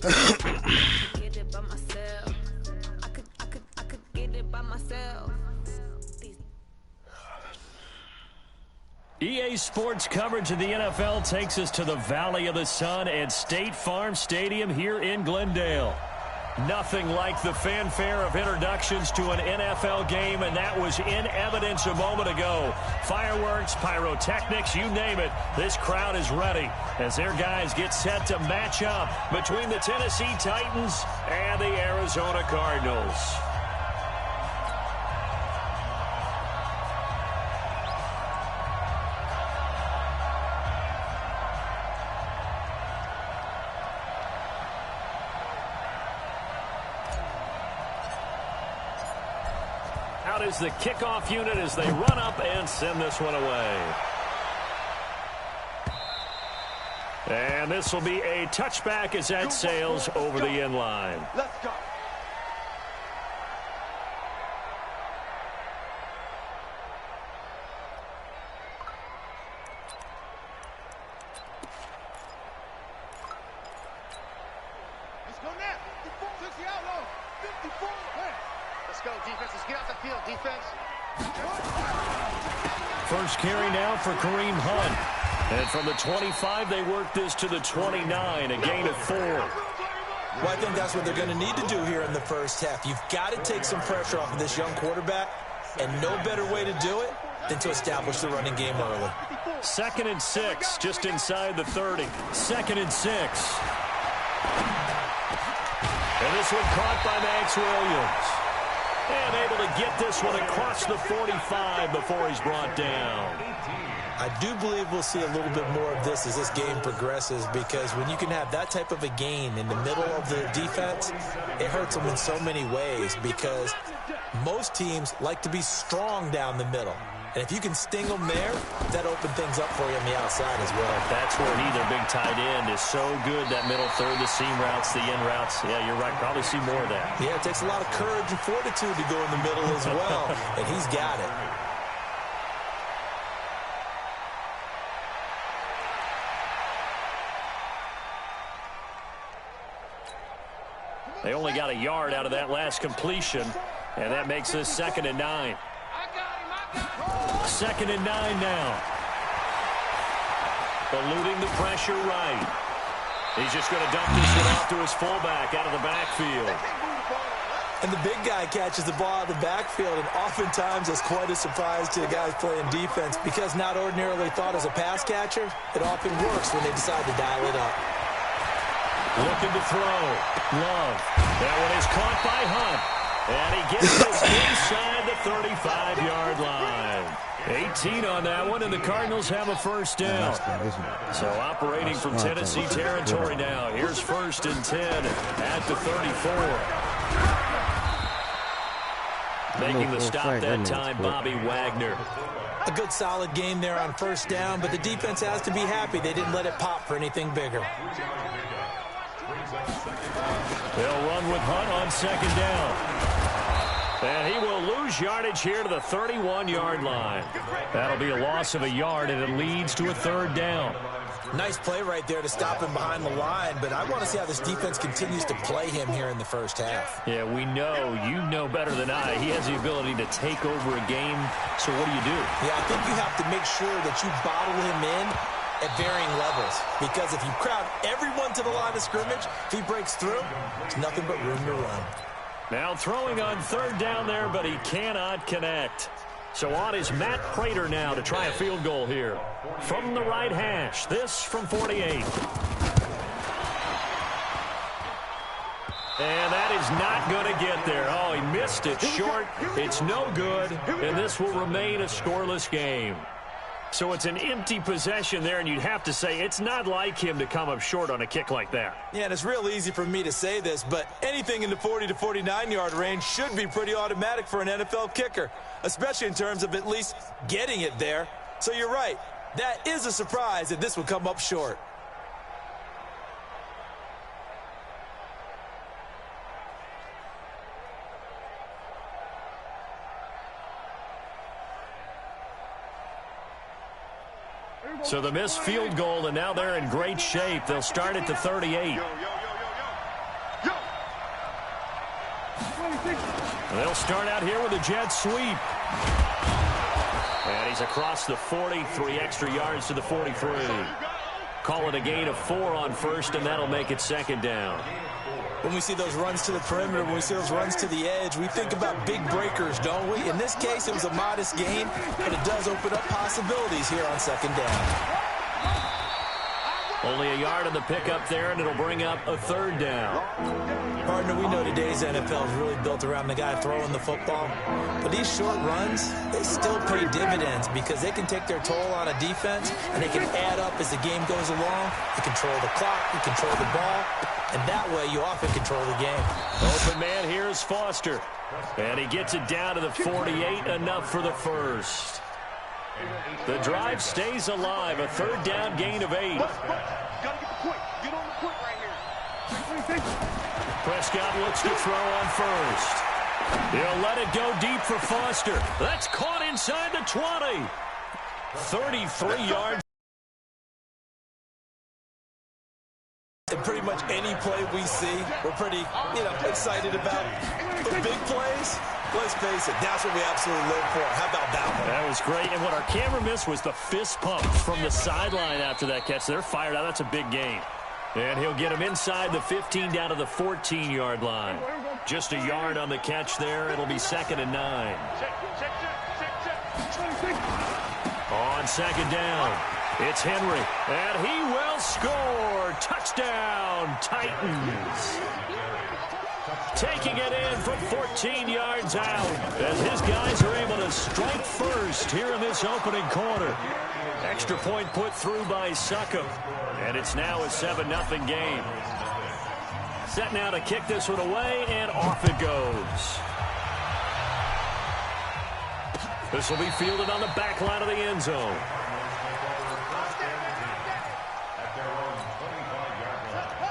Get it by myself. I could get it by myself. EA Sports coverage of the NFL takes us to the Valley of the Sun at State Farm Stadium here in Glendale. Nothing like the fanfare of introductions to an NFL game, and that was in evidence a moment ago. Fireworks, pyrotechnics, you name it. This crowd is ready as their guys get set to match up between the Tennessee Titans and the Arizona Cardinals. Out is the kickoff unit as they run up and send this one away. And this will be a touchback as that sails over the end line. Let's go. Let's go now. 60 out low. 54. Let's go, defense. Let's get off the field, defense. First carry now for Kareem Hunt. And from the 25, they work this to the 29, a gain of 4. Well, I think that's what they're going to need to do here in the first half. You've got to take some pressure off of this young quarterback, and no better way to do it than to establish the running game early. 2nd and 6, just inside the 30. 2nd and 6. And this one caught by Max Williams. And able to get this one across the 45 before he's brought down. I do believe we'll see a little bit more of this as this game progresses, because when you can have that type of a gain in the middle of the defense, it hurts them in so many ways, because most teams like to be strong down the middle. And if you can sting them there, that opens things up for you on the outside as well. That's where neither big tight end is so good, that middle third, the seam routes, the in routes. Yeah, you're right. Probably see more of that. Yeah, it takes a lot of courage and fortitude to go in the middle as well, and he's got it. They only got a yard out of that last completion, and that makes this 2nd and 9. 2nd and 9 now. Eluding the pressure right. He's just going to dump this one off to his fullback out of the backfield. And the big guy catches the ball out of the backfield, and oftentimes it's quite a surprise to the guys playing defense, because not ordinarily thought as a pass catcher, it often works when they decide to dial it up. Looking to throw. Love. That one is caught by Hunt. And he gets this inside the 35-yard line. 18 on that one, and the Cardinals have a first down. So operating from Tennessee territory now. Here's 1st and 10 at the 34. Making the stop that time, Bobby Wagner. A good solid game there on 1st down, but the defense has to be happy they didn't let it pop for anything bigger. They'll run with Hunt on 2nd down. And he will lose yardage here to the 31-yard line. That'll be a loss of a yard, and it leads to a 3rd down. Nice play right there to stop him behind the line, but I want to see how this defense continues to play him here in the first half. Yeah, we know, you know better than I, he has the ability to take over a game. So what do you do? Yeah, I think you have to make sure that you bottle him in at varying levels, because if you crowd everyone to the line of scrimmage, if he breaks through, there's nothing but room to run. Now throwing on 3rd down there, but he cannot connect. So on is Matt Prater now to try a field goal here. From the right hash, this from 48. And that is not going to get there. Oh, he missed it short. It's no good, and this will remain a scoreless game. So it's an empty possession there, and you'd have to say it's not like him to come up short on a kick like that. Yeah, and it's real easy for me to say this, but anything in the 40 to 49-yard range should be pretty automatic for an NFL kicker, especially in terms of at least getting it there. So you're right. That is a surprise that this would come up short. So the missed field goal, and now they're in great shape. They'll start at the 38. They'll start out here with a jet sweep. And he's across the 40, 3 extra yards to the 43. Call it a gain of 4 on first, and that'll make it second down. When we see those runs to the perimeter, when we see those runs to the edge, we think about big breakers, don't we? In this case, it was a modest gain, but it does open up possibilities here on second down. Only a yard on the pickup there, and it'll bring up a third down. Partner, we know today's NFL is really built around the guy throwing the football. But these short runs, they still pay dividends because they can take their toll on a defense, and they can add up as the game goes along. You control the clock, you control the ball, and that way you often control the game. Open man here is Foster. And he gets it down to the 48, enough for the first. The drive stays alive, a third down gain of 8. Prescott looks to throw on first. He'll let it go deep for Foster. That's caught inside the 20. 33 yards. And pretty much any play we see, we're pretty, excited about. The big plays, let's face it, that's what we absolutely live for. How about that one? That was great. And what our camera missed was the fist pump from the sideline after that catch. They're fired out. That's a big gain. And he'll get him inside the 15 down to the 14-yard line. Just a yard on the catch there. It'll be second and 9. On second down, it's Henry. And he will score. Touchdown, Titans. Taking it in from 14 yards out as his guys are able to strike first here in this opening quarter. Extra point put through by Succop. And it's now a 7-0 game. Set now to kick this one away, and off it goes. This will be fielded on the back line of the end zone.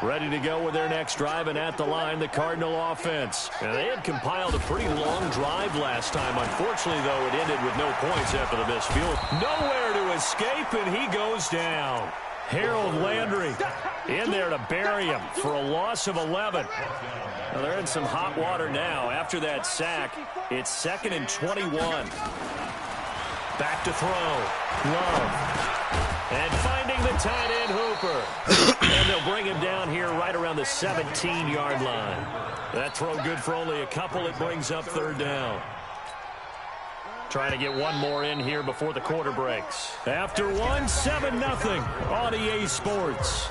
Ready to go with their next drive, and at the line, the Cardinal offense. And they had compiled a pretty long drive last time. Unfortunately, though, it ended with no points after the missed field. Nowhere to escape, and he goes down. Harold Landry in there to bury him for a loss of 11. Well, they're in some hot water now. After that sack, it's 2nd and 21. Back to throw. Love. And finding the tight end, Hooper. And they'll bring him down here right around the 17-yard line. That throw good for only a couple. It brings up third down. Trying to get one more in here before the quarter breaks. After one, 7-0 on EA Sports.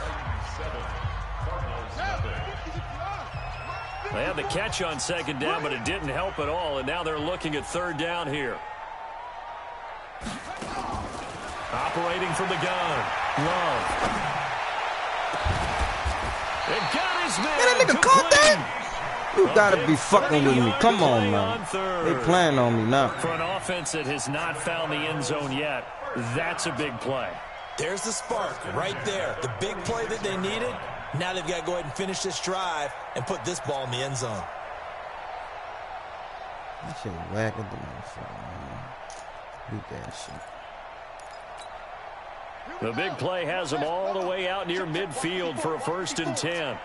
They had the catch on second down, but it didn't help at all, and now they're looking at third down here. Operating from the gun. Love. It got his man. Man, that nigga caught that? You gotta be fucking with me. Come on, man. They playing on me now. For an offense that has not found the end zone yet, that's a big play. There's the spark right there. The big play that they needed. Now they've got to go ahead and finish this drive and put this ball in the end zone. That shit whack at the motherfucker, man. Beat that shit. The big play has them all the way out near midfield for a 1st and 10.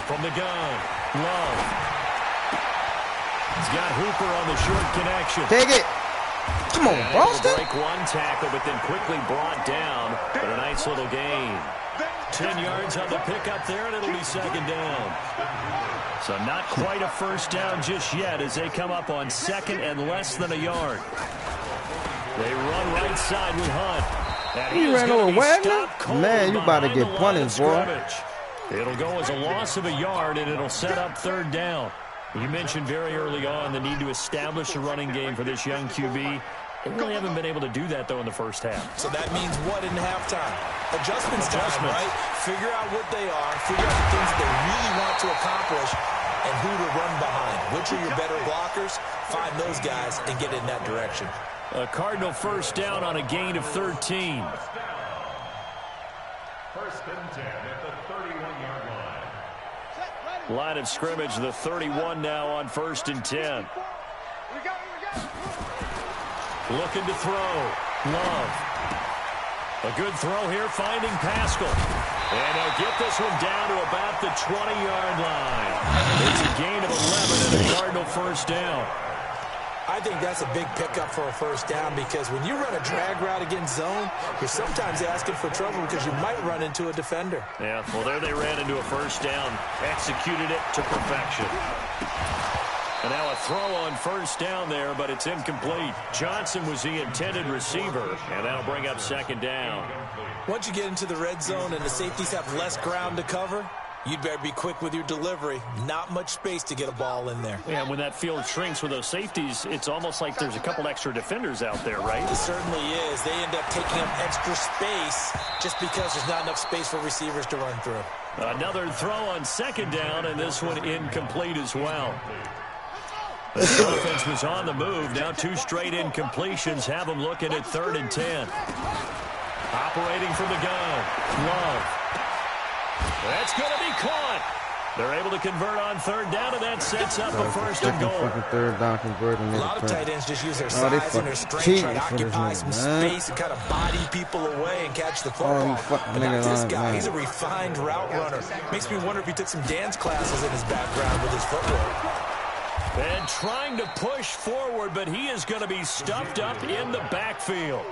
From the gun, Love. He's got Hooper on the short connection. Take it. Come on, Boston. Break one tackle, but then quickly brought down. But a nice little gain. 10 yards on the pickup there, and it'll be second down. So not quite a first down just yet as they come up on second and less than a yard. They run right side with Hunt. And he ran over Wagner? Man, you about to get punished, boy. It'll go as a loss of a yard, and it'll set up third down. You mentioned very early on the need to establish a running game for this young QB. They really haven't been able to do that, though, in the first half. So that means what in halftime? Adjustments time, right? Figure out what they are, figure out the things that they really want to accomplish, and who to run behind. Which are your better blockers? Find those guys and get in that direction. A Cardinal first down on a gain of 13. 1st and 10 at the 31-yard line. Line of scrimmage, the 31 now on 1st and 10. Looking to throw. Love. A good throw here, finding Pascal. And they'll get this one down to about the 20-yard line. It's a gain of 11 and a Cardinal first down. I think that's a big pickup for a first down because when you run a drag route against zone, you're sometimes asking for trouble because you might run into a defender. Yeah, well, there they ran into a first down, executed it to perfection. And now a throw on first down there, but it's incomplete. Johnson was the intended receiver, and that'll bring up second down. Once you get into the red zone and the safeties have less ground to cover, you'd better be quick with your delivery. Not much space to get a ball in there. Yeah, when that field shrinks with those safeties, it's almost like there's a couple extra defenders out there, right? It certainly is. They end up taking up extra space just because there's not enough space for receivers to run through. Another throw on second down, and this one incomplete as well. The offense was on the move. Now 2 straight incompletions have them looking at 3rd and 10. Operating from the gun. Love. That's going to be caught. They're able to convert on 3rd down, and that sets up a 1st and goal. Third down converting. A lot of tight ends just use their size and their strength, try to occupy some space and kind of body people away and catch the football. But not this guy. He's a refined route runner. Makes me wonder if he took some dance classes in his background with his footwork. And trying to push forward, but he is going to be stuffed up in the backfield.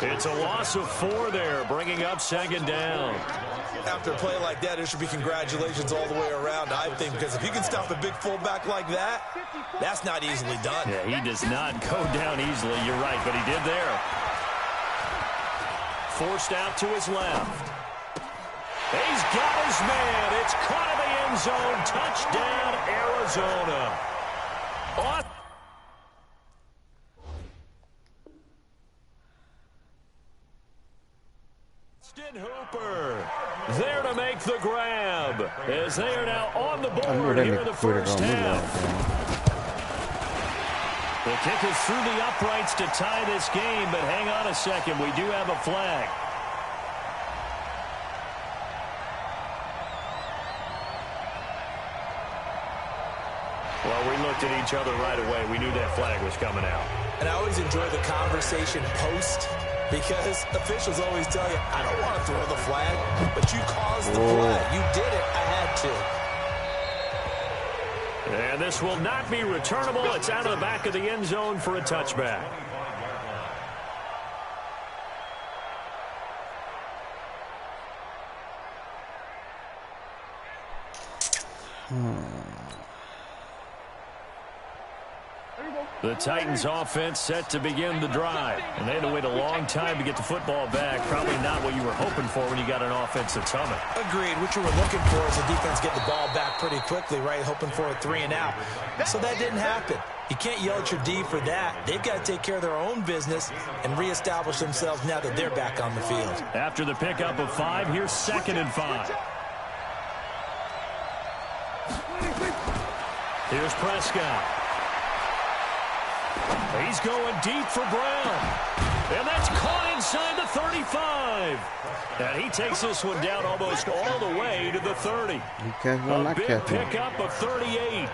It's a loss of 4 there, bringing up second down. After a play like that, there should be congratulations all the way around, I think, because if you can stop a big fullback like that, that's not easily done. Yeah, he does not go down easily, you're right, but he did there. Forced out to his left. He's got his man. It's caught in the end zone. Touchdown, Arizona. Austin Hooper there to make the grab as they are now on the board here in the first half. The kick is through the uprights to tie this game, but hang on a second. We do have a flag. Well, we looked at each other right away. We knew that flag was coming out. And I always enjoy the conversation post because officials always tell you, I don't want to throw the flag, but you caused the play. You did it. I had to. And this will not be returnable. It's out of the back of the end zone for a touchback. The Titans offense set to begin the drive. And they had to wait a long time to get the football back. Probably not what you were hoping for when you got an offense that's humming. Agreed. What you were looking for is the defense get the ball back pretty quickly, right? Hoping for a 3 and out. So that didn't happen. You can't yell at your D for that. They've got to take care of their own business and reestablish themselves now that they're back on the field. After the pickup of 5, here's 2nd and 5. Here's Prescott. He's going deep for Brown. And that's caught inside the 35. And he takes this one down almost all the way to the 30. A big pickup of 38.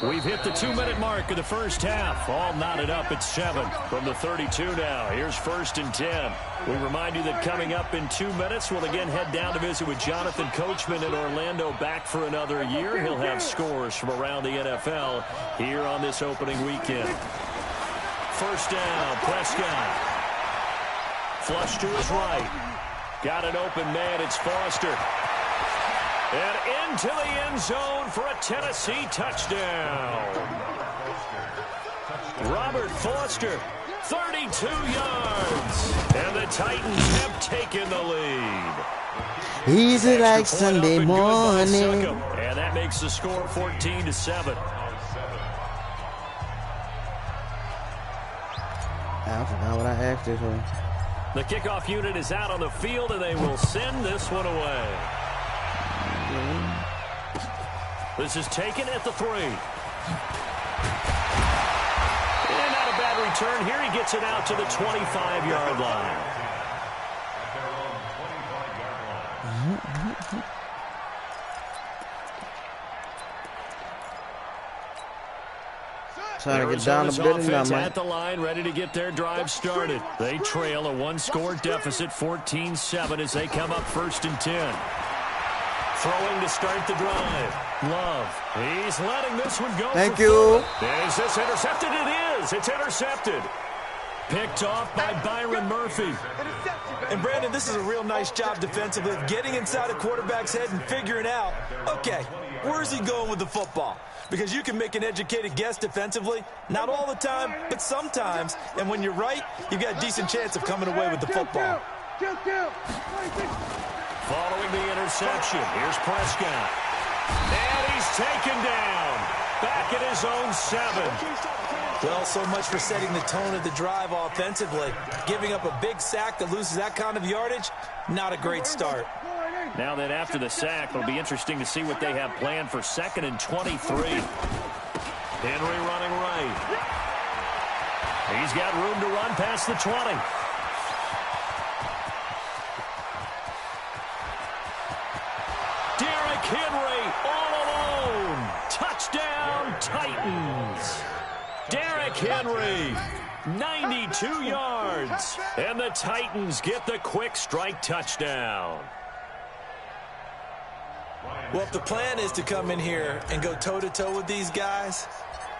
We've hit the 2-minute mark of the first half. All knotted up at 7 from the 32 now. Here's 1st and 10. We remind you that coming up in 2 minutes, we'll again head down to visit with Jonathan Coachman in Orlando, back for another year. He'll have scores from around the NFL here on this opening weekend. First down, Prescott. Flush to his right. Got an open man, it's Foster. And into the end zone for a Tennessee touchdown. Robert Foster, 32 yards. And the Titans have taken the lead. Easy like Sunday morning. And that makes the score 14-7. I forgot what I asked this one. The kickoff unit is out on the field, and they will send this one away. This is taken at the 3. And not a bad return here. He gets it out to the 25-yard line. Trying to get down a bit and now, man. At the line, ready to get their drive started. They trail a one-score deficit, 14-7, as they come up 1st and 10. Throwing to start the drive. Love. He's letting this one go. Thank you. Is this intercepted? It is. It's intercepted. Picked off by Byron Murphy. And, Brandon, this is a real nice job defensively of getting inside a quarterback's head and figuring out, okay, where's he going with the football? Because you can make an educated guess defensively, not all the time, but sometimes. And when you're right, you've got a decent chance of coming away with the football. Following the interception, here's Prescott. And he's taken down. Back at his own 7. Well, so much for setting the tone of the drive offensively. Giving up a big sack that loses that kind of yardage, not a great start. Now then, after the sack, it'll be interesting to see what they have planned for 2nd and 23. Henry running right. He's got room to run past the 20. Derrick Henry all alone. Touchdown, Titans. Derrick Henry, 92 yards. And the Titans get the quick strike touchdown. Well, if the plan is to come in here and go toe-to-toe with these guys,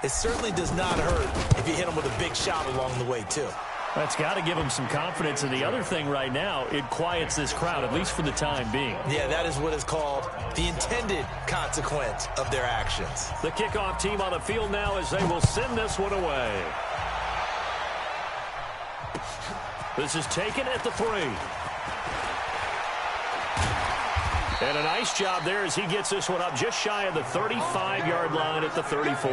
it certainly does not hurt if you hit them with a big shot along the way, too. That's got to give them some confidence. And the other thing right now, it quiets this crowd, at least for the time being. Yeah, that is what is called the intended consequence of their actions. The kickoff team on the field now as they will send this one away. This is taken at the 3. And a nice job there as he gets this one up just shy of the 35-yard line at the 34.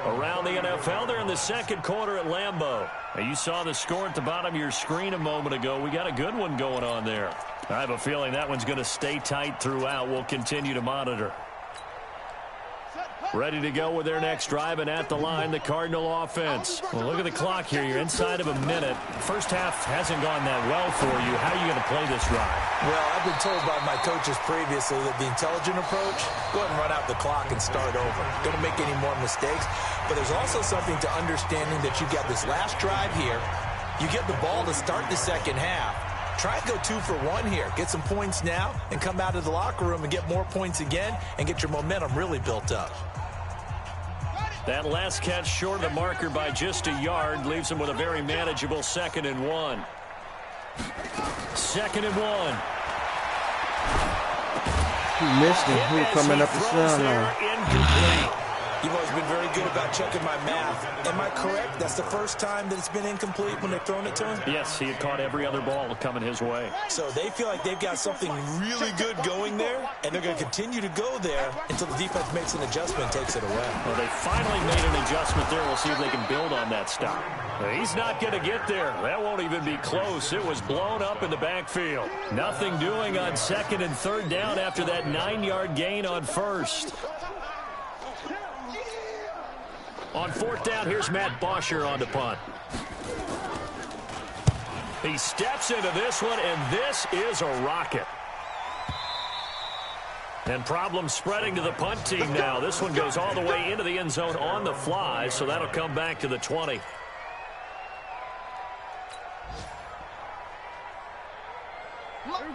Around the NFL, they're in the 2nd quarter at Lambeau. Now, you saw the score at the bottom of your screen a moment ago. We got a good one going on there. I have a feeling that one's going to stay tight throughout. We'll continue to monitor. Ready to go with their next drive, and at the line, the Cardinal offense. Well, look at the clock here. You're inside of a minute. First half hasn't gone that well for you. How are you going to play this drive? Well, I've been told by my coaches previously that the intelligent approach, go ahead and run out the clock and start over. Don't make any more mistakes. But there's also something to understanding that you've got this last drive here. You get the ball to start the second half. Try and go 2 for 1 here. Get some points now and come out of the locker room and get more points again and get your momentum really built up. That last catch short of the marker by just a yard leaves him with a very manageable 2nd and 1. 2nd and 1. He missed him. Who coming up the cell now? Incomplete. You've always been very good about checking my math. Am I correct? That's the first time that it's been incomplete when they've thrown it to him? Yes, he had caught every other ball coming his way. So they feel like they've got something really good going there, and they're going to continue to go there until the defense makes an adjustment and takes it away. Well, they finally made an adjustment there. We'll see if they can build on that stop. He's not going to get there. That won't even be close. It was blown up in the backfield. Nothing doing on 2nd and 3rd down after that 9-yard gain on 1st. On 4th down, here's Matt Bosher on to punt. He steps into this one, and this is a rocket. And problems spreading to the punt team now. This one goes all the way into the end zone on the fly, so that'll come back to the 20.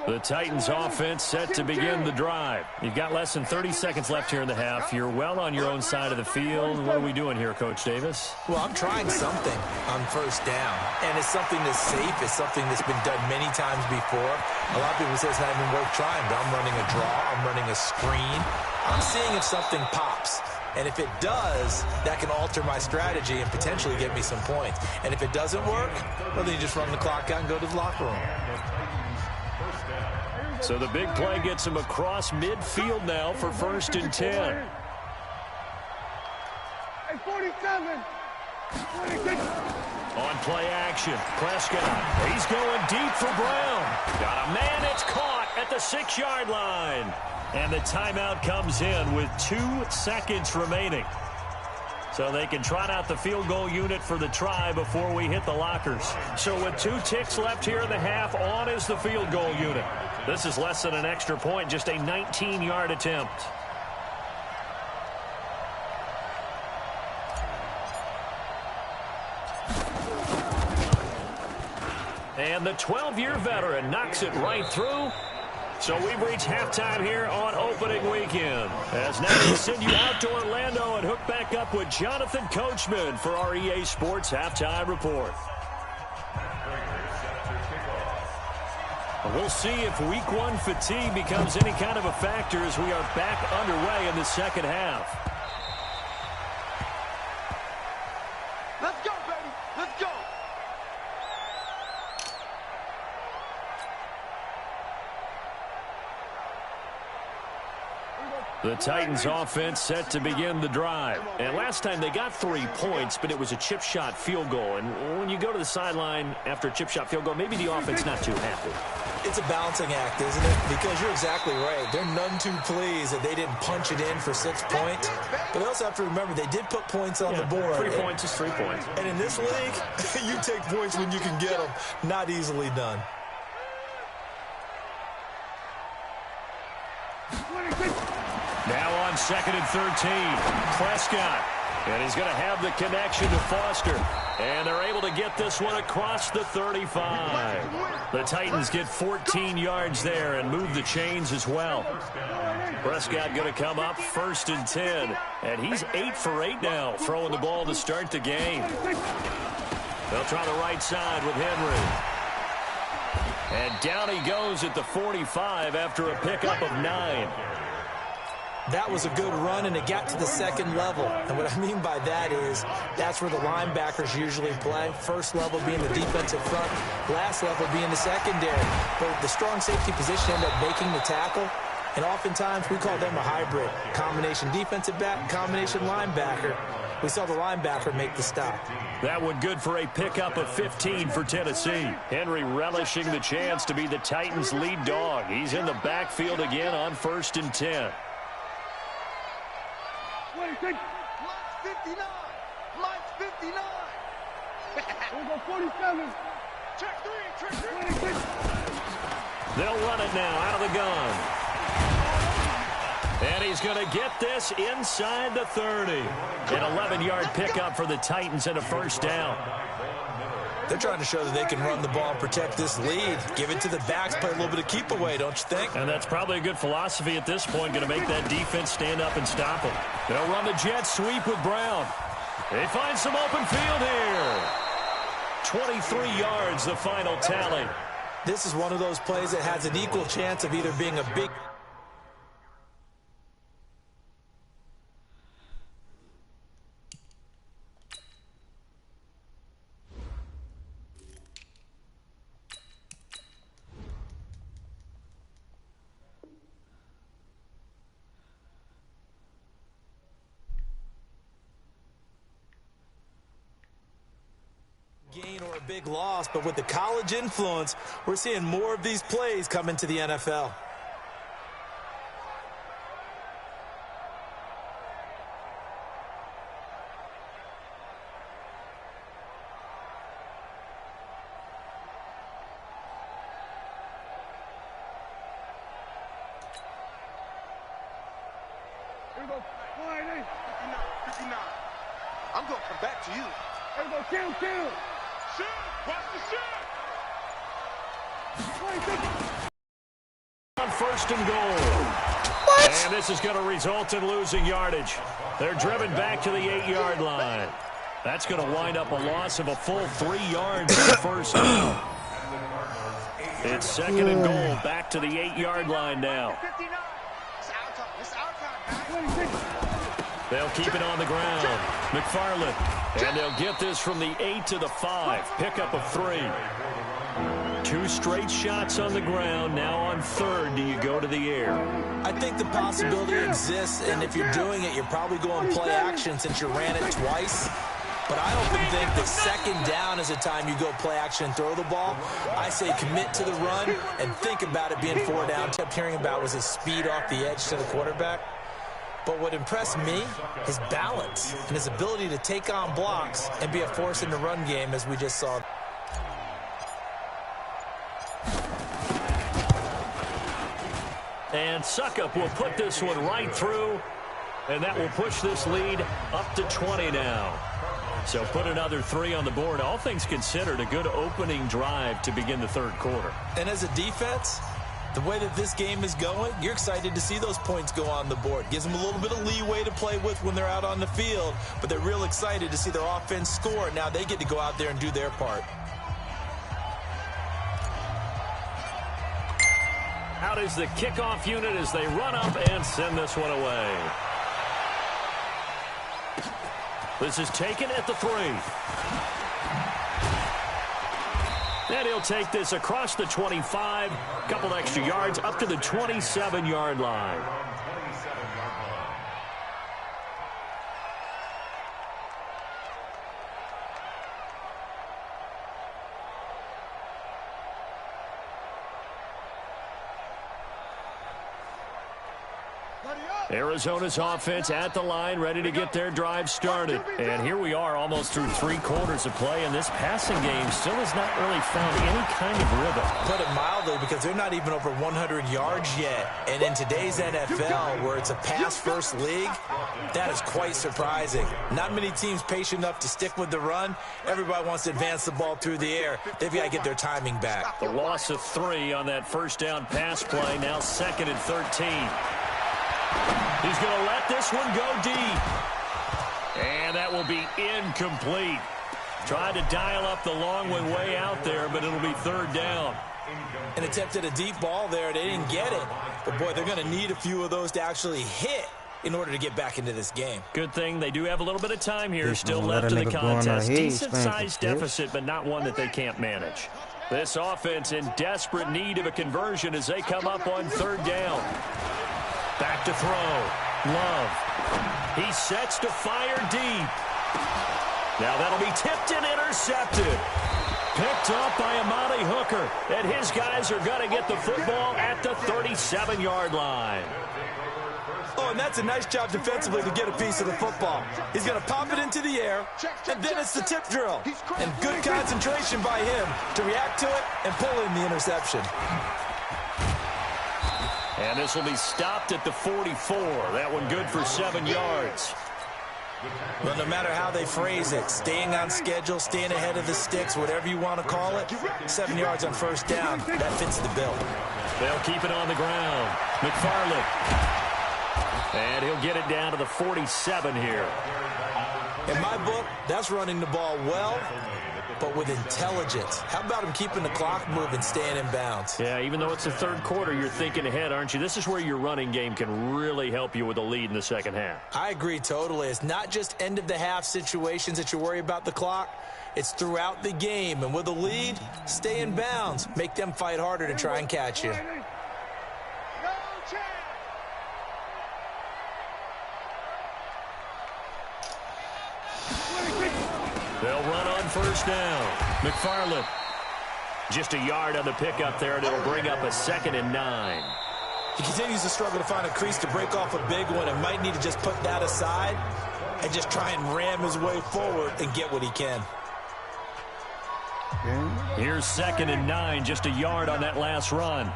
The Titans offense set to begin the drive. You've got less than 30 seconds left here in the half. You're well on your own side of the field. What are we doing here, Coach Davis? Well, I'm trying something on 1st down, and it's something that's safe. It's something that's been done many times before. A lot of people say it's not even worth trying, but I'm running a draw. I'm running a screen. I'm seeing if something pops. And if it does, that can alter my strategy and potentially get me some points. And if it doesn't work, well, then you just run the clock out and go to the locker room. So the big play gets him across midfield now for 1st and 10. 47. On play action, Prescott. He's going deep for Brown. Got a man, it's caught at the 6-yard line. And the timeout comes in with 2 seconds remaining. So they can trot out the field goal unit for the try before we hit the lockers. So with 2 ticks left here in the half, on is the field goal unit. This is less than an extra point, just a 19-yard attempt. And the 12-year veteran knocks it right through. So we've reached halftime here on opening weekend. As now we send you out to Orlando and hook back up with Jonathan Coachman for our EA Sports Halftime Report. We'll see if Week 1 fatigue becomes any kind of a factor as we are back underway in the second half. Let's go, baby. Let's go. The Titans offense set to begin the drive. And last time they got 3 points, but it was a chip shot field goal. And when you go to the sideline after a chip shot field goal, maybe the offense not too happy. It's a balancing act, isn't it? Because you're exactly right. They're none too pleased that they didn't punch it in for 6 points. But they also have to remember they did put points on the board. 3 points is 3 points. And in this league, you take points when you can get them. Not easily done. Now on 2nd and 13, Prescott. And he's going to have the connection to Foster. And they're able to get this one across the 35. The Titans get 14 yards there and move the chains as well. Prescott going to come up 1st and 10. And he's 8 for 8 now, throwing the ball to start the game. They'll try the right side with Henry. And down he goes at the 45 after a pickup of 9. That was a good run, and it got to the second level. And what I mean by that is that's where the linebackers usually play. First level being the defensive front, last level being the secondary. But the strong safety position ended up making the tackle, and oftentimes we call them a hybrid. Combination defensive back, combination linebacker. We saw the linebacker make the stop. That one good for a pickup of 15 for Tennessee. Henry relishing the chance to be the Titans' lead dog. He's in the backfield again on 1st and 10. Mine's 59. Mine's 59. We'll go 47. Check 3. They'll run it now out of the gun. And he's going to get this inside the 30. An 11-yard pickup for the Titans and a first down. They're trying to show that they can run the ball and protect this lead. Give it to the backs, play a little bit of keep away, don't you think? And that's probably a good philosophy at this point, going to make that defense stand up and stop them. They'll run the jet sweep with Brown. They find some open field here. 23 yards, the final tally. This is one of those plays that has an equal chance of either being a big... gain or a big loss, but with the college influence, we're seeing more of these plays come into the NFL. Here we go. 59. I'm going to come back to you. Here we go. Kill. Shoot. Watch the shoot. On 1st and goal. What? And this is going to result in losing yardage. They're driven back to the 8-yard line. That's going to wind up a loss of a full 3 yards on first down. It's 2nd and goal, back to the 8-yard line now. 59. It's our time. They'll keep it on the ground. McFarland. And they'll get this from the 8 to the 5. Pickup of 3. 2 straight shots on the ground. Now on 3rd, do you go to the air? I think the possibility exists, and if you're doing it, you're probably going play action since you ran it twice. But I often think that 2nd down is a time you go play action and throw the ball. I say commit to the run and think about it being 4 down. Kept hearing about was his speed off the edge to the quarterback. But what impressed me, his balance and his ability to take on blocks and be a force in the run game, as we just saw. And Suckup will put this one right through, and that will push this lead up to 20 now. So put another 3 on the board. All things considered, a good opening drive to begin the third quarter. And as a defense, the way that this game is going, you're excited to see those points go on the board. Gives them a little bit of leeway to play with when they're out on the field, but they're real excited to see their offense score. Now they get to go out there and do their part. Out is the kickoff unit as they run up and send this one away. This is taken at the 3. And he'll take this across the 25, couple extra yards up to the 27-yard line. Arizona's offense at the line, ready to get their drive started. And here we are almost through 3 quarters of play, and this passing game still has not really found any kind of rhythm. Put it mildly, because they're not even over 100 yards yet. And in today's NFL, where it's a pass-first league, that is quite surprising. Not many teams patient enough to stick with the run. Everybody wants to advance the ball through the air. They've got to get their timing back. The loss of 3 on that first down pass play, now 2nd and 13. He's going to let this one go deep. And that will be incomplete. Tried to dial up the long one way out there, but it'll be 3rd down. An attempt at a deep ball there. They didn't get it. But, boy, they're going to need a few of those to actually hit in order to get back into this game. Good thing they do have a little bit of time here still left in the contest. Decent-sized deficit, but not one that they can't manage. This offense in desperate need of a conversion as they come up on 3rd down. Back to throw. Love. He sets to fire deep. Now that'll be tipped and intercepted. Picked up by Amani Hooker. And his guys are going to get the football at the 37-yard line. Oh, and that's a nice job defensively to get a piece of the football. He's going to pop it into the air, and then it's the tip drill. And good concentration by him to react to it and pull in the interception. And this will be stopped at the 44. That one good for 7 yards. Well, no matter how they phrase it, staying on schedule, staying ahead of the sticks, whatever you want to call it, 7 yards on 1st down, that fits the bill. They'll keep it on the ground. McFarland. And he'll get it down to the 47 here. In my book, that's running the ball well, but with intelligence. How about him keeping the clock moving, staying in bounds? Yeah, even though it's the 3rd quarter, you're thinking ahead, aren't you? This is where your running game can really help you with a lead in the 2nd half. I agree totally. It's not just end-of-the-half situations that you worry about the clock. It's throughout the game. And with a lead, stay in bounds. Make them fight harder to try and catch you. They'll run on 1st down. McFarland. Just a yard on the pickup there, and it'll bring up a 2nd and 9. He continues to struggle to find a crease to break off a big one and might need to just put that aside and just try and ram his way forward and get what he can. Here's 2nd and 9, just a yard on that last run.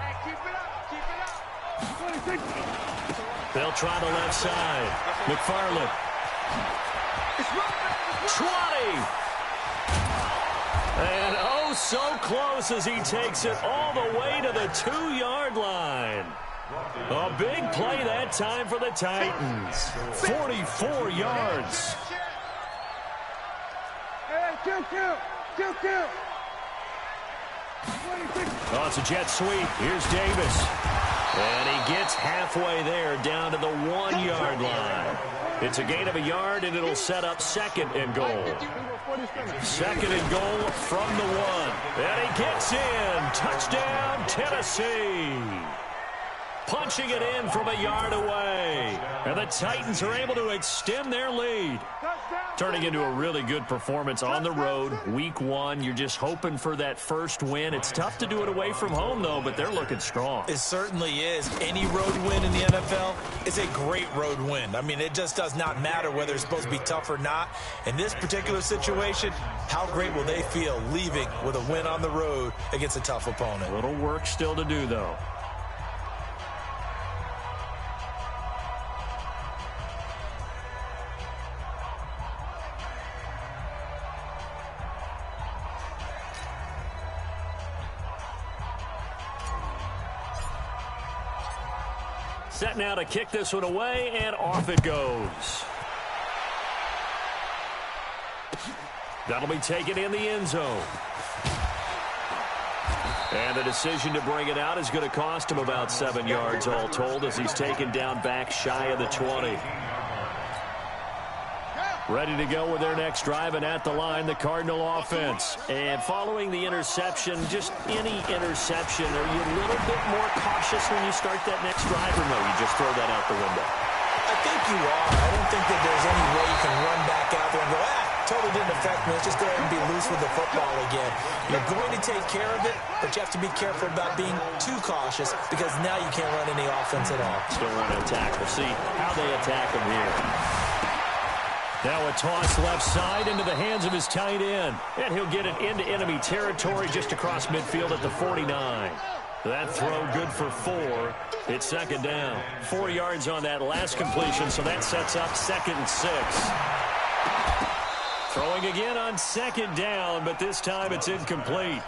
They'll try the left side. McFarland. 20. And oh, so close as he takes it all the way to the 2-yard line. A big play that time for the Titans. 44 yards. Oh, it's a jet sweep. Here's Davis. And he gets halfway there down to the 1-yard line. It's a gain of a yard, and it'll set up 2nd and goal. 2nd and goal from the 1. And he gets in. Touchdown, Tennessee. Punching it in from a yard away. And the Titans are able to extend their lead. Turning into a really good performance on the road. Week 1, you're just hoping for that first win. It's tough to do it away from home, though, but they're looking strong. It certainly is. Any road win in the NFL is a great road win. I mean, it just does not matter whether it's supposed to be tough or not. In this particular situation, how great will they feel leaving with a win on the road against a tough opponent? A little work still to do, though. Set now to kick this one away, and off it goes. That'll be taken in the end zone. And the decision to bring it out is going to cost him about 7 yards all told as he's taken down back shy of the 20. Ready to go with their next drive, and at the line, the Cardinal offense. And following the interception, just any interception, are you a little bit more cautious when you start that next drive, or no, you just throw that out the window? I think you are. I don't think that there's any way you can run back out there and go, totally didn't affect me. Let's just go ahead and be loose with the football again. You're going to take care of it, but you have to be careful about being too cautious because now you can't run any offense at all. Still want to attack. We'll see how they attack him here. Now a toss left side into the hands of his tight end. And he'll get it into enemy territory just across midfield at the 49. That throw good for 4. It's second down. 4 yards on that last completion, so that sets up 2nd and 6. Throwing again on 2nd down, but this time it's incomplete.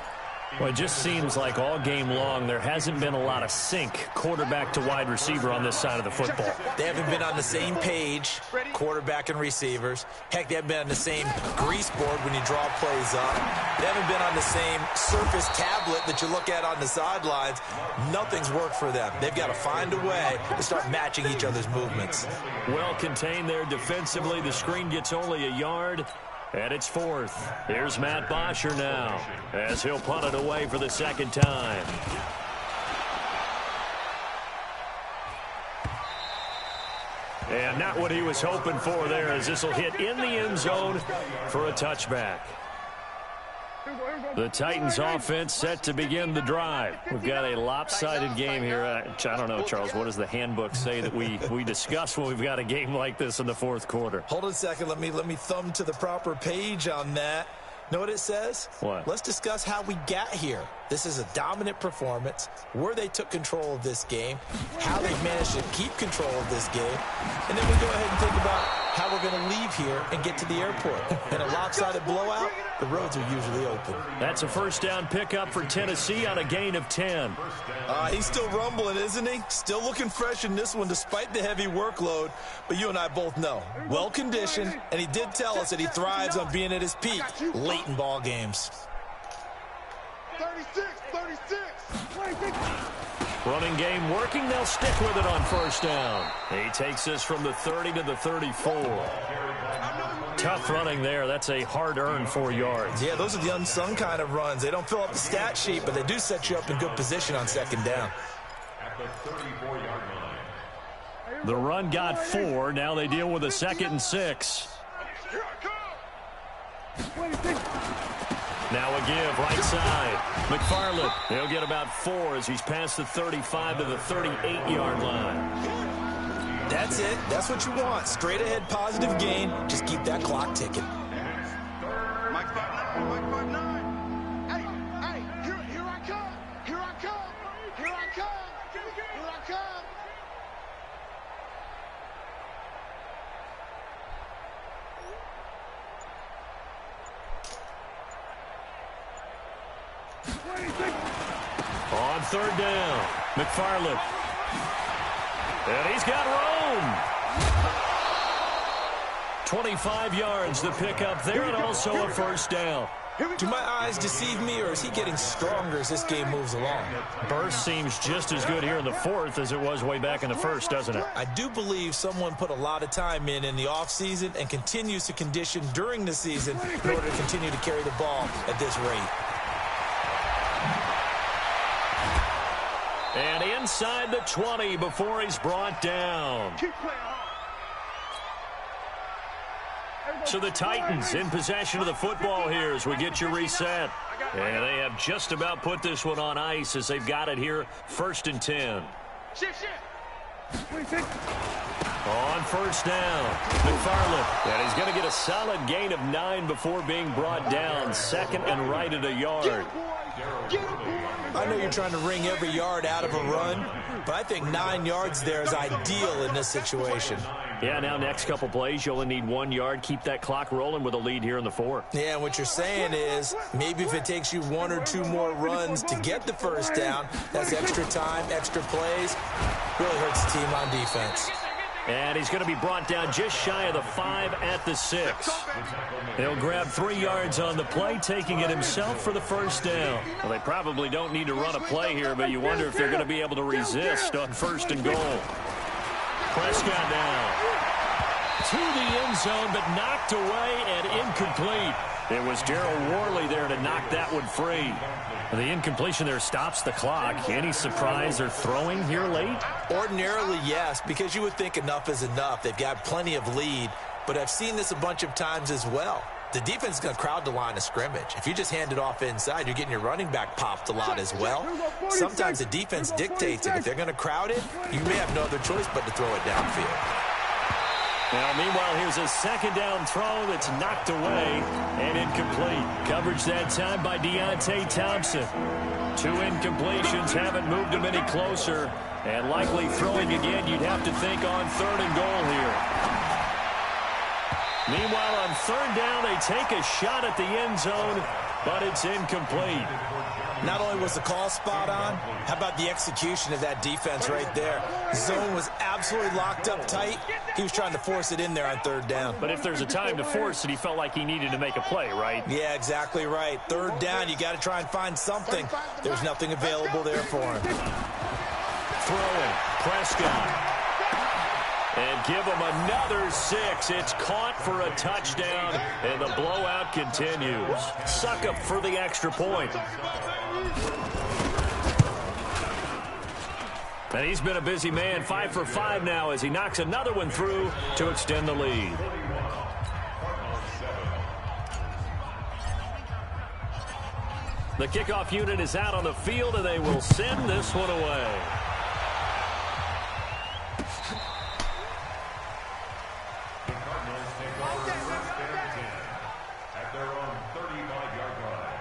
Well, it just seems like all game long there hasn't been a lot of sync quarterback to wide receiver on this side of the football. They haven't been on the same page, quarterback and receivers. Heck, they haven't been on the same grease board when you draw plays up. They haven't been on the same surface tablet that you look at on the sidelines. Nothing's worked for them. They've got to find a way to start matching each other's movements. Well contained there defensively. The screen gets only a yard. And it's 4th. Here's Matt Bosher now as he'll punt it away for the 2nd time. And not what he was hoping for there as this will hit in the end zone for a touchback. The Titans offense set to begin the drive. We've got a lopsided game here. I don't know, Charles, what does the handbook say that we discuss when we've got a game like this in the 4th quarter? Hold on a second. Let me thumb to the proper page on that. Know what it says? What? Let's discuss how we got here. This is a dominant performance, where they took control of this game, how they've managed to keep control of this game, and then we go ahead and think about how we're going to leave here and get to the airport. In a lopsided blowout, the roads are usually open. That's a first down pickup for Tennessee on a gain of 10. He's still rumbling, isn't he? Still looking fresh in this one despite the heavy workload. But you and I both know, well-conditioned, and he did tell us that he thrives on being at his peak late in ball games. 36, 36. Running game working. They'll stick with it on first down. He takes this from the 30 to the 34. Tough running there. That's a hard-earned 4 yards. Yeah, those are the unsung kind of runs. They don't fill up the stat sheet, but they do set you up in good position on 2nd down. At the 34-yard line. The run got 4. Now they deal with a 2nd and 6. Here I come. Now a give right side. McFarland, he'll get about 4 as he's past the 35 to the 38-yard line. That's it. That's what you want. Straight ahead positive gain. Just keep that clock ticking. Mike 5'9", Mike 5'9". Hey, here I come. Here I come. Here I come. Here I come. On 3rd down, McFarland. And he's got room. 25 yards the pickup there, and also a first down. Do my eyes deceive me, or is he getting stronger as this game moves along? Burst seems just as good here in the 4th as it was way back in the 1st, doesn't it? I do believe someone put a lot of time in the offseason and continues to condition during the season in order to continue to carry the ball at this rate. And inside the 20 before he's brought down. So the Titans in possession of the football here as we get you reset. And they have just about put this one on ice as they've got it here, 1st and 10. On first down, McFarland. And he's going to get a solid gain of 9 before being brought down. 2nd and right at a yard. I know you're trying to wring every yard out of a run, but I think 9 yards there is ideal in this situation. Yeah, now next couple plays, you only need 1 yard. Keep that clock rolling with a lead here in the fourth. Yeah, and what you're saying is maybe if it takes you 1 or 2 more runs to get the first down, that's extra time, extra plays. Really hurts the team on defense. And he's going to be brought down just shy of the 5 at the 6. He'll grab 3 yards on the play, taking it himself for the first down. Well, they probably don't need to run a play here, but you wonder if they're going to be able to resist on 1st and goal. Prescott down to the end zone, but knocked away and incomplete. It was Darryl Worley there to knock that one free. The incompletion there stops the clock. Any surprise they're throwing here late? Ordinarily, yes, because you would think enough is enough. They've got plenty of lead, but I've seen this a bunch of times as well. The defense is going to crowd the line of scrimmage. If you just hand it off inside, you're getting your running back popped a lot as well. Sometimes the defense dictates it. If they're going to crowd it, you may have no other choice but to throw it downfield. Now, meanwhile, here's a 2nd down throw that's knocked away and incomplete. Coverage that time by Deontay Thompson. 2 incompletions haven't moved him any closer. And likely throwing again, you'd have to think on 3rd and goal here. Meanwhile, on 3rd down, they take a shot at the end zone, but it's incomplete. Not only was the call spot on, how about the execution of that defense right there? Zone was absolutely locked up tight. He was trying to force it in there on 3rd down. But if there's a time to force it, he felt like he needed to make a play, right? Yeah, exactly right. 3rd down, you got to try and find something. There's nothing available there for him. Throwing, Prescott. And give him another 6. It's caught for a touchdown, and the blowout continues. Suckup for the extra point. And he's been a busy man, 5 for 5 now as he knocks another one through to extend the lead. The kickoff unit is out on the field, and they will send this one away. At their own 35-yard line.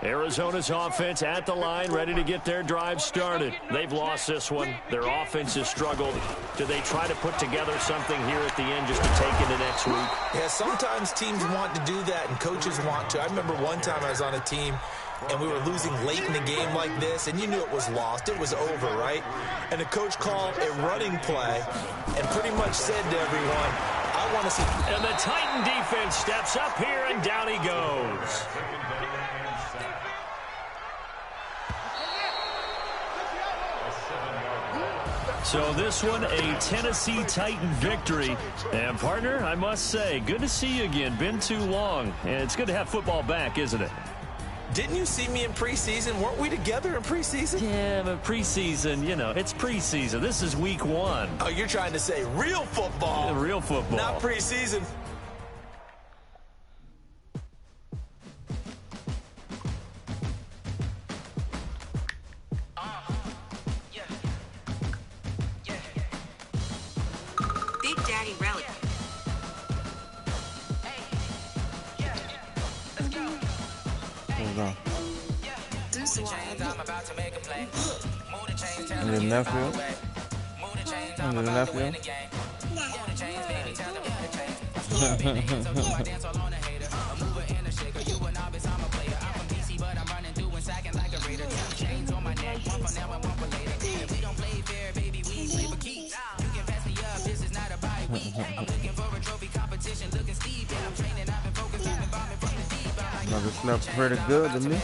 Arizona's offense at the line, ready to get their drive started. They've lost this one. Their offense has struggled. Do they try to put together something here at the end just to take into next week? Yeah, sometimes teams want to do that and coaches want to. I remember one time I was on a team and we were losing late in the game like this, and you knew it was lost. It was over, right? And the coach called a running play and pretty much said to everyone, I want to see. And the Titan defense steps up here, and down he goes. So this one, a Tennessee Titan victory. And, partner, I must say, good to see you again. Been too long. And it's good to have football back, isn't it? Didn't you see me in preseason? Weren't we together in preseason? Yeah, but preseason, you know, it's preseason. This is week 1. Oh, you're trying to say real football. Yeah, real football. Not preseason. Big Daddy Relic. Hold on. Deuce And your nephew? And your nephew? Brother slept pretty good to me.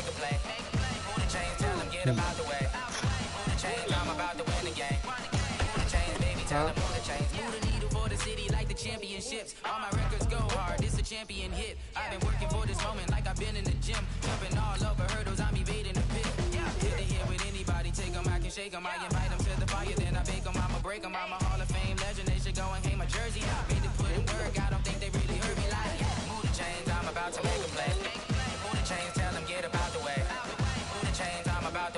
Huh? Championships, all my records go hard. This a champion hit. I've been working for this moment like I've been in the gym, jumping all over hurdles. I'm evading the pit. Hit the hit with anybody, take them, I can shake them. I invite them to the fire, then I bake them. I'ma break them. I'm a Hall of Fame legend. They should go and hang my jersey. Made to put in work. I don't think they really heard me like. Move the chains, I'm about to make a play. Move the chains, tell them get up out the way. Move the chains, I'm about to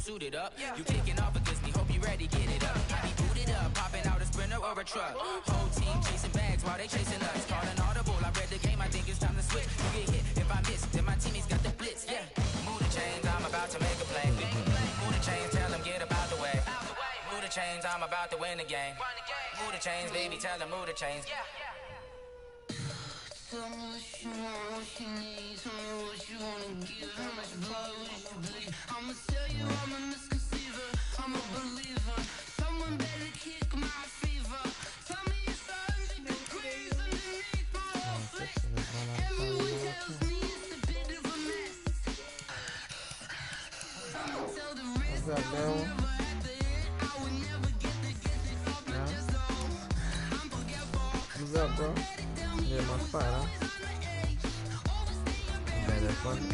suited up. You kicking off against me, hope you ready, get it up. I be booted up, popping out a sprinter or a truck. Whole team chasing bags while they chasing us. Calling audible, I read the game, I think it's time to switch. You get hit if I miss, then my teammates got the blitz, yeah. Move the chains, I'm about to make a play. Move the chains, tell them get about the way. Move the chains, I'm about to win the game. Move the chains, baby, tell them move the chains. Tell me what you want, what you need. Tell me what you wanna give. How much blood would you bleed? I'ma tell you I'm a misconceiver. I'm a believer. Someone better kick my fever. Tell me it's 100 degrees underneath my whole face. Everyone tells me it's a bit of a mess. I'ma tell the rest I was never at the end. I would never get this off my chest though. I'm forgetful. What's up, bro? Yeah, my spot, huh? Man, that's funny.